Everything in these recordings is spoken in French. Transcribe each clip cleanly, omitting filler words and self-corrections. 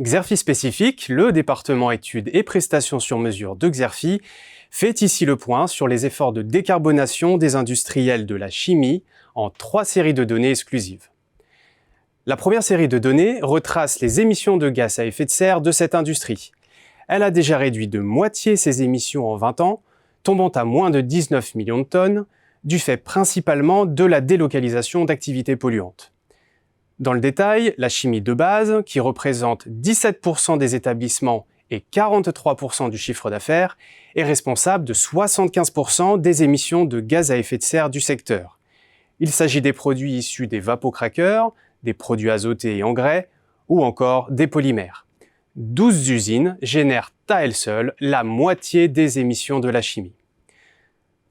Xerfi Spécifique, le département études et prestations sur mesure de Xerfi, fait ici le point sur les efforts de décarbonation des industriels de la chimie en 3 séries de données exclusives. La première série de données retrace les émissions de gaz à effet de serre de cette industrie. Elle a déjà réduit de moitié ses émissions en 20 ans, tombant à moins de 19 millions de tonnes, du fait principalement de la délocalisation d'activités polluantes. Dans le détail, la chimie de base, qui représente 17% des établissements et 43% du chiffre d'affaires, est responsable de 75% des émissions de gaz à effet de serre du secteur. Il s'agit des produits issus des vapocraqueurs, des produits azotés et engrais, ou encore des polymères. 12 usines génèrent à elles seules la moitié des émissions de la chimie.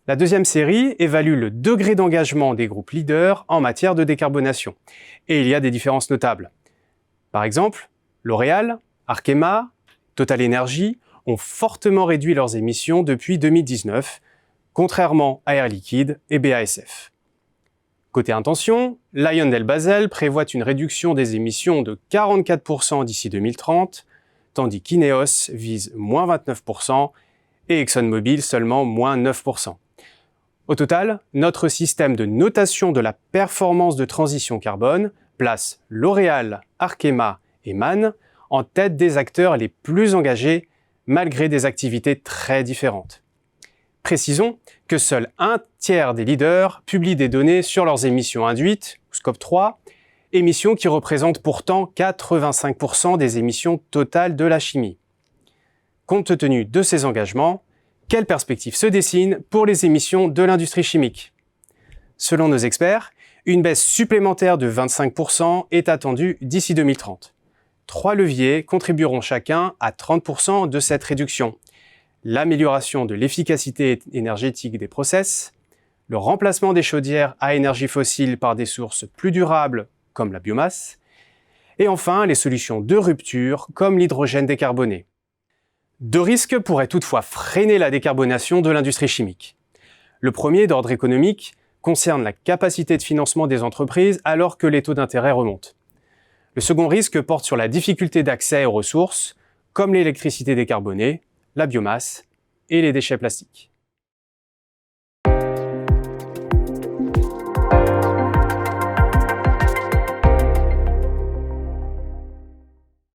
La deuxième série évalue le degré d'engagement des groupes leaders en matière de décarbonation. Et il y a des différences notables. Par exemple, L'Oréal, Arkema, TotalEnergies ont fortement réduit leurs émissions depuis 2019, contrairement à Air Liquide et BASF. Côté intention, LyondellBasell prévoit une réduction des émissions de 44% d'ici 2030, tandis qu'Ineos vise moins 29% et ExxonMobil seulement moins 9%. Au total, notre système de notation de la performance de transition carbone place L'Oréal, Arkema et MAN en tête des acteurs les plus engagés, malgré des activités très différentes. Précisons que seul un tiers des leaders publient des données sur leurs émissions induites, Scope 3, émissions qui représentent pourtant 85% des émissions totales de la chimie. Compte tenu de ces engagements, quelle perspective se dessine pour les émissions de l'industrie chimique? Selon nos experts, une baisse supplémentaire de 25% est attendue d'ici 2030. 3 leviers contribueront chacun à 30% de cette réduction. L'amélioration de l'efficacité énergétique des process, le remplacement des chaudières à énergie fossile par des sources plus durables comme la biomasse, et enfin les solutions de rupture comme l'hydrogène décarboné. 2 risques pourraient toutefois freiner la décarbonation de l'industrie chimique. Le premier, d'ordre économique, concerne la capacité de financement des entreprises alors que les taux d'intérêt remontent. Le second risque porte sur la difficulté d'accès aux ressources, comme l'électricité décarbonée, la biomasse et les déchets plastiques.